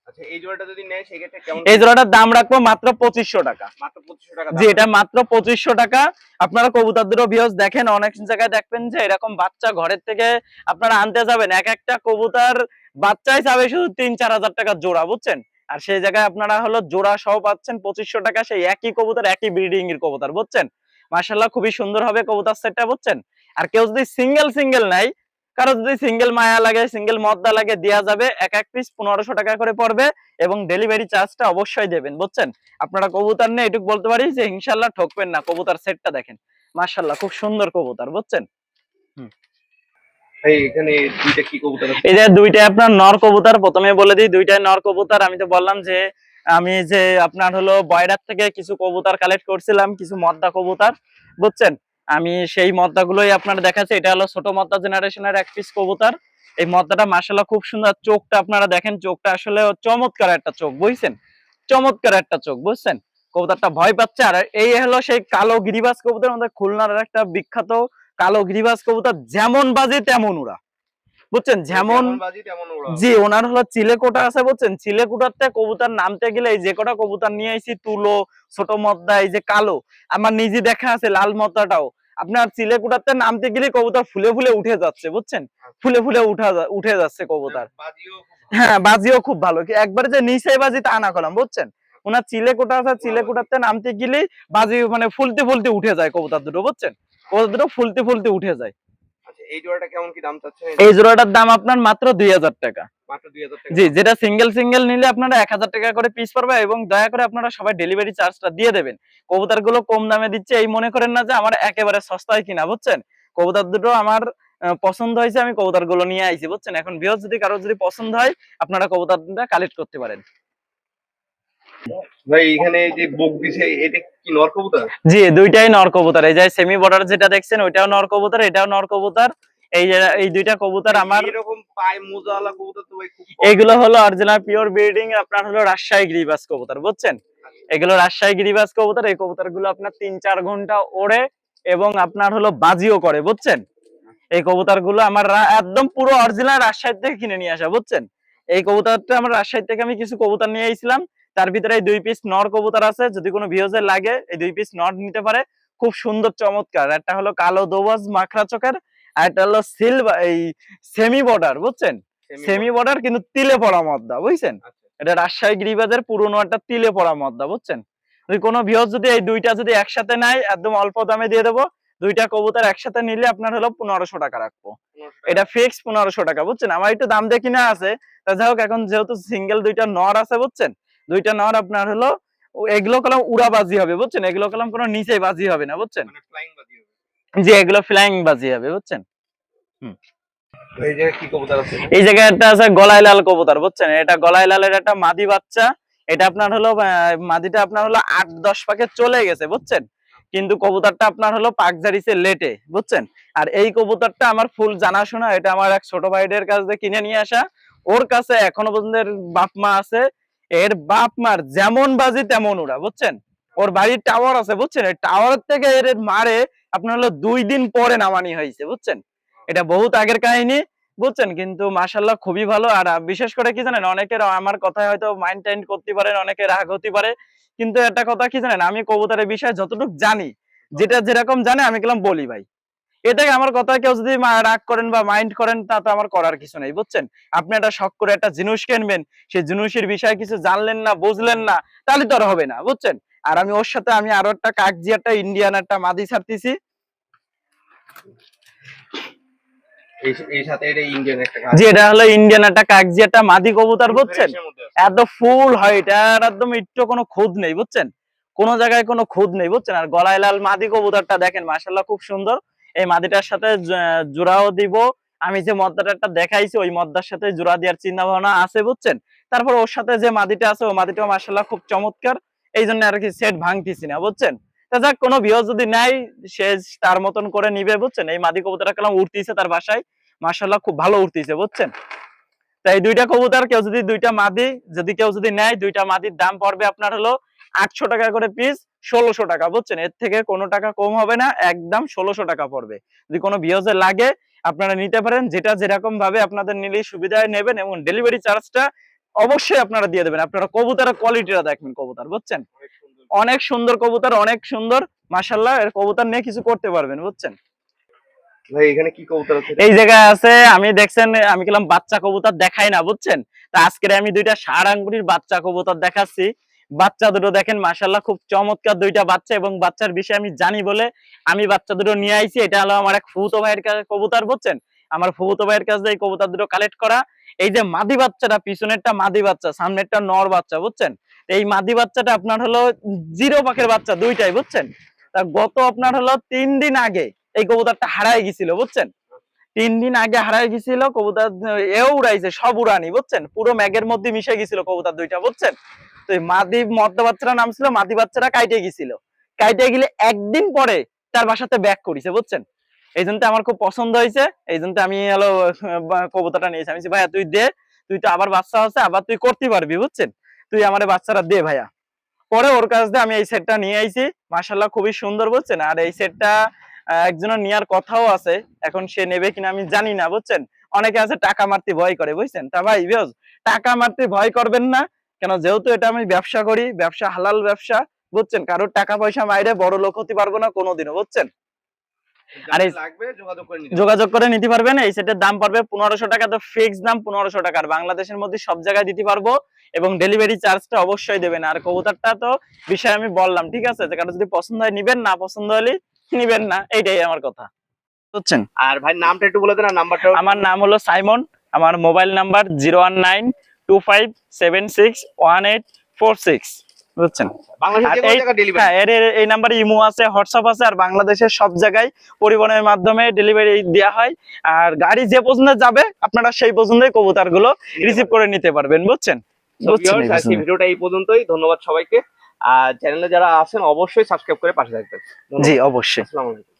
আচ্ছা, এই জোড়াটা যদি নেয় সেক্ষেত্রে কেমন এই কি? জোড়াটার দাম রাখবো মাত্র 2500 টাকা। মাত্র 2500 টাকা জি, দাম। এটা মাত্র 2500 টাকা। আপনারা কবুতর দুটো ভিউয়ার্স দেখেন, অনেক জায়গায় দেখবেন যে এরকম বাচ্চা ঘরের থেকে আপনারা আনতে যাবেন, এক একটা কবুতর বাচ্চাই চাবে শুধু 3-4 হাজার টাকা জোড়া বুঝছেন। আর সেই জায়গায় আপনারা হলো জোড়া সহ পাচ্ছেন 2500 টাকা, সেই একই কবুতর একই ব্রিডিং এর কবুতর বুঝছেন। মাশাআল্লাহ খুবই সুন্দর হবে কবুতর সেটটা বুঝছেন। আর কেউ যদি সিঙ্গেল সিঙ্গেল নাই, কারো যদি সিঙ্গেল মায়া লাগে, সিঙ্গেল মদ্দা লাগে, দেয়া যাবে। এক এক পিস 1500 টাকা করে পড়বে, এবং ডেলিভারি চার্জটা অবশ্যই দেবেন বুঝছেন। আপনারা কবুতর নিয়ে এটুকু বলতে পারি যে ইনশাআল্লাহ ঠকবেন না। কবুতর সেটটা দেখেন মাশাআল্লাহ খুব সুন্দর কবুতর বুঝছেন। ভাই এখানে দুইটা কি কবুতর আছে? এই যে দুইটাই আপনার নর কবুতর, প্রথমে বলে দিই দুইটাই নর কবুতর। আমি তো বললাম যে আমি যে আপনার হলো বয়রার থেকে কিছু কবুতর কালেক্ট করছিলাম, কিছু মদ্দা কবুতর বুঝছেন। আমি সেই মদ্দাগুলোই আপনার দেখাচ্ছি। এটা হলো ছোট মদ্দা জেনারেশনের এক পিস কবুতর। এই মদ্দাটা মাশাআল্লাহ খুব সুন্দর, চোখটা আপনারা দেখেন, চোখটা আসলে চমৎকার একটা চোখ বুঝছেন, চমৎকার একটা চোখ বুঝছেন। কবুতরটা ভয় পাচ্ছে। আর এই হলো সেই কালো গিরিবাজ কবুতর, আমাদের খুলনার একটা বিখ্যাত কালো গিরিবাজ কবুতর, যেমন বাজে তেমন উড়া বুঝছেন, যেমন। যেমন বাজি তেমন ওড়া জি, হবে। ওনার হলো চিলেকোঠা আছে বুঝছেন, চিলেকোঠাতে কবুতর নামতে গেলে এই যে কটা কবুতর নিয়ে আইছি, তুলো, ছোট মদ্দা, এই যে কালো, আমার নিজে দেখা আছে লাল মদ্দাটাও, আপনার চিলেকোঠাতে নামতে গেলে কবুতর ফুলে ফুলে উঠে যাচ্ছে বুঝছেন, ফুলে ফুলে উঠে যাচ্ছে কবুতর। বাজিও খুব ভালো। হ্যাঁ, বাজিও খুব ভালো, একবারে যে নিচে বাজি তা না করলাম বুঝছেন। ওনার চিলেকোঠা আছে, চিলেকোঠাতে নামতে গেলে বাজি মানে ফুলতে ফুলতে উঠে যায় কবুতর দুটো বুঝছেন, কবুতর দুটো ফুলতে ফুলতে উঠে যায়। আচ্ছা, এই জোড়াটা কেমন কি দাম চাচ্ছেন? এই জোড়াটার দাম আপনার মাত্র 2000 টাকা। মাত্র 2000 টাকা জি, দাম। যেটা সিঙ্গেল সিঙ্গেল নিলে আপনারা 1000 টাকা করে পিস পড়বে, এবং দয়া করে আপনারা সবাই ডেলিভারি চার্জটা দিয়ে দেবেন। কবুতর গুলো কম দামে দিচ্ছে এই মনে করেন না যে আমার একেবারে সস্তায় কিনা বুঝছেন। কবুতর দুটো আমার পছন্দ হয়েছে, আমি কবুতর গুলো নিয়ে আইছি বুঝছেন। এখন ভিউয়ার্স যদি কারো যদি পছন্দ হয়, আপনারা কবুতরটা কালেক্ট করতে পারেন। ভাই এখানে এই যে বুক দিছে, এটা কি নর কবুতর? জি, দুইটাই নর কবুতর। এই যে সেমি বর্ডার যেটা দেখছেন ওইটাও নর কবুতর, এটাও নর কবুতর। এই যে এই দুইটা কবুতর আমার, এরকম পায় মোজাওয়ালা কবুতর তো ভাই খুব কম। এগুলো হলো অরিজিনাল পিওর ব্রিডিং আপনার হলো রাজশাহী গিরিবাজ কবুতর, বুঝছেন? এগুলো রাজশাহী গিরিবাজ কবুতর। এই কবুতর গুলো আপনার 3-4 ঘন্টা ওড়ে এবং আপনার হলো বাজিও করে, বুঝছেন? এই কবুতর গুলো আমার একদম পুরো অরিজিনাল রাজশাহী থেকে কিনে নিয়ে আসা, বুঝছেন? এই কবুতরটা আমার রাজশাহী থেকে আমি কিছু কবুতর নিয়ে আইছিলাম, তার ভিতরে এই 2 পিস নর কবুতর আছে। যদি কোনো ভিউজের লাগে এই 2 পিস নর নিতে পারে, খুব সুন্দর চমৎকার। একটা হলো কালো দোবাজ মাখরা চোখের, আর একটা হলো সিলভার এই সেমি বর্ডার, বুঝছেন? সেমি বর্ডার কিন্তু তিলে পড়া মদ্দা, বুঝছেন? আচ্ছা। এটা রাজশাহী গিরিবাজের পুরনো একটা তিলে পড়া মদ্দা, বুঝছেন? যদি কোনো ভিউজ যদি এই দুইটা যদি একসাথে নেয়, একদম অল্প দামে দিয়ে দেবো। দুইটা কবুতর একসাথে নিলে আপনার হলো 1500 টাকা রাখবো। এটা ফিক্স 1500 টাকা, বুঝছেন? আমার একটু দাম দিয়ে কিনা আছে, তা যাই হোক, এখন যেহেতু সিঙ্গেল দুইটা নর আছে, বুঝছেন? দুইটা নর আপনার হলো এগুলো কলম উড়াবাজি হবে, বুঝছেন? এগুলো কলম কোনো নিচে বাজি হবে না, বুঝছেন? মানে ফ্লাইং বাজি হবে। জি, এগুলো ফ্লাইং বাজি হবে, বুঝছেন? তো এই যে কি কবুতর আছে? এই জায়গায় একটা আছে গলায় লাল কবুতর, বুঝছেন? এটা গলায় লালের একটা মাদি বাচ্চা। এটা আপনার হলো মাদিটা আপনার হলো 8-10 পাকে চলে গেছে, বুঝছেন? কিন্তু কবুতরটা আপনার হলো পাক জারিছে লেটে, বুঝছেন? আর এই কবুতরটা আমার ফুল জানাশোনা। এটা আমার এক ছোট ভাইদের কাছ থেকে কিনে নিয়ে আসা। ওর কাছে এখনো পর্যন্ত এর বাপ মা আছে। এর বাপ মার যেমন বাজি তেমন উড়া, বুঝছেন? ওর বাড়ির টাওয়ার আছে, বুঝছেন? এই টাওয়ার থেকে এর মারে আপনার হলো 2 দিন পরে নামানি হয়েছে, বুঝছেন? এটা বহুত আগের কাহিনী, বুঝছেন? কিন্তু মাশাআল্লাহ খুবই ভালো। আর বিশেষ করে কি জানেন, অনেকের আমার কথায় হয়তো মাইন্ড টাইন্ড করতে পারেন, অনেকে রাগ হতে পারে, কিন্তু একটা কথা কি জানেন, আমি কবুতরের বিষয়ে যতটুকু জানি, যেটা যেরকম জানে আমি কেলাম বলি ভাই। এটাকে আমার কথা কেউ যদি রাগ করেন বা মাইন্ড করেন, তা তো আমার করার কিছু নেই, বুঝছেন? আপনি একটা শখ করে একটা জিনিস কিনবেন, সেই জিনিসের বিষয়ে কিছু জানলেন না, বুঝলেন না, তাহলে তো আর হবে না, বুঝছেন? আর আমি ওর সাথে আমি আরো একটা কাকজি একটা ইন্ডিয়ান একটা মাদি ছাড়তেছি। এই সাথে এটা ইন্ডিয়ান একটা কাজ। জি, এটা হলো ইন্ডিয়ান একটা কাকজি একটা মাদি কবুতর, বুঝছেন? ভ্যারিয়েশনের মধ্যে আছে। এত ফুল হয়, এটার একদম একটু কোনো খুঁত নেই, বুঝছেন? কোন জায়গায় কোনো খুঁত নেই, বুঝছেন? আর গলায় লাল মাদি কবুতরটা দেখেন মাশাআল্লাহ খুব সুন্দর। এই মাদিটার সাথে জোড়াও দিব। আমি যে মদ্দাটা একটা দেখাইছি ওই মদ্দার সাথে জোড়া দেওয়ার চিন্তা ভাবনা আছে, বুঝছেন? তারপর ওর সাথে যে মাদিটা আছে ওই মাদিটাও মাশাআল্লাহ খুব চমৎকার। এই জন্য আর কি সেট ভাঙতেছি না, বুঝছেন? তা যাক, কোনো ভিউয়ার যদি নেয় সে তার মতন করে নিবে, বুঝছেন? এই মাদি কবুতরটা কেমন উঠতেছে তার বাসায়, মাশাআল্লাহ খুব ভালো উঠতেছে, বুঝছেন? তাই দুইটা কবুতর কেউ যদি দুইটা মাদি যদি কেউ যদি নেয়, দুইটা মাদির দাম পড়বে আপনার হলো 800 টাকা করে পিস, 1600 টাকা, বুঝছেন? এর থেকে কোনো টাকা কম হবে না, একদম 1600 টাকা পড়বে। যদি কোনো ভিউজে লাগে আপনারা নিতে পারেন, যেটা যেরকম ভাবে আপনাদের নিলে সুবিধায় নেবেন, এবং ডেলিভারি চার্জটা অবশ্যই আপনারা দিয়ে দেবেন। আপনারা কবুতরের কোয়ালিটিটা দেখবেন, কবুতর, বুঝছেন? অনেক সুন্দর। অনেক সুন্দর কবুতর, অনেক সুন্দর মাশাআল্লাহ। এর কবুতর নিয়ে কিছু করতে পারবেন, বুঝছেন? ভাই এখানে কি কবুতর আছে? এই জায়গায় আছে, আমি দেখছেন আমি গেলাম বাচ্চা কবুতর দেখাই না, বুঝছেন? তা আজকে আমি দুইটা ষাঁড়াঙ্গুরির বাচ্চা কবুতর দেখাচ্ছি। বাচ্চা দুটো দেখেন মাশাআল্লাহ খুব চমৎকার দুইটা বাচ্চা, এবং বাচ্চার বিষয়ে আমি জানি বলে আমি বাচ্চা দুটো নিয়ে আইছি। এটা হলো আমার এক ফুফুতো ভাইয়ের কবুতর, বুঝছেন? আমার ফুফুতো ভাইয়ের কাছে এই কবুতর দুটো কালেক্ট করা। এই যে মাদি বাচ্চাটা, পিছনেরটা মাদি বাচ্চা, সামনেরটা নর বাচ্চা, বুঝছেন? এই মাদি বাচ্চাটা আপনার হলো জিরো পাখের বাচ্চা দুইটাই, বুঝছেন? তা গত আপনার হলো 3 দিন আগে এই কবুতরটা হারায় গেছিল, বুঝছেন? 3 দিন আগে হারায় গেছিল কবুতর। এও উড়াইছে, সব উড়ানি, বুঝছেন? পুরো ম্যাগের মধ্যে মিশে গেছিল কবুতর দুইটা, বুঝছেন? তো এই মাদি মদ্দা বাচ্চারা নাম ছিল, মাদি বাচ্চারা কাইটে গেছিল। কাইটে গেলে একদিন পরে তার বাসাতে ব্যাক করিছে, বুঝছেন? এই জন্য আমার খুব পছন্দ হয়েছে, এই জন্য আমি হলো কবুতরটা নিয়েছি। আমি বলছি, ভাইয়া তুই দে, তুই তো আবার বাচ্চা আছে, আবার তুই করতে পারবি, বুঝছেন? তুই আমার বাচ্চারা দে ভাইয়া। পরে ওর কাছ দিয়ে আমি এই সেটটা নিয়ে আইছি, মাশাআল্লাহ খুবই সুন্দর, বুঝছেন? আর এই সেটটা একজনের নেওয়ার কথাও আছে, এখন সে নেবে কিনা আমি জানি না, বুঝছেন? অনেকে আছে টাকা মারতে ভয় করে, বুঝছেন? তা ভাই বিয়স, টাকা মারতে ভয় করবেন না, কেন যেহেতু এটা আমি ব্যবসা করি, ব্যবসা হালাল ব্যবসা, বুঝছেন? কারোর টাকা পয়সা মাইরে বড় লোক হতে পারবো না কোনোদিনও, বুঝছেন? আর এই যাদের লাগবে যোগাযোগ করে নিতে যোগাযোগ করে নিতে পারবেন। এই সেটের দাম পড়বে 1500 টাকা, তো ফিক্স দাম 1500 টাকা। আর বাংলাদেশের মধ্যে সব জায়গায় দিতে পারবো, এবং ডেলিভারি চার্জটা অবশ্যই দেবেন। আর কবুতরটা তো বিষয় আমি বললাম, ঠিক আছে? যে কারো যদি পছন্দ হয় নিবেন, না পছন্দ হলে নিবেন না, এইটাই আমার কথা, বুঝছেন? আর ভাই নামটা একটু বলে দেন, আর নাম্বারটা। আমার নাম হলো সাইমন, আমার মোবাইল নাম্বার 01925761846, বুঝছেন? বাংলাদেশের আর যে কোনো এই জায়গায় ডেলিভারি। হ্যাঁ, এই নাম্বারে ইমো আছে, হোয়াটসঅ্যাপ আছে, আর বাংলাদেশের সব জায়গায় পরিবহনের মাধ্যমে ডেলিভারি দেওয়া হয়। আর গাড়ি যে পর্যন্ত যাবে আপনারা সেই পর্যন্তই কবুতর গুলো রিসিভ করে নিতে পারবেন, বুঝছেন? বুঝছেন? এই আজকে পর্যন্ত। ভিডিওটা এই পর্যন্তই। ধন্যবাদ সবাইকে। আর চ্যানেলে যারা আছেন অবশ্যই সাবস্ক্রাইব করে পাশে থাকবেন। জি ধন্যবাদ। অবশ্যই। আসসালামু আলাইকুম।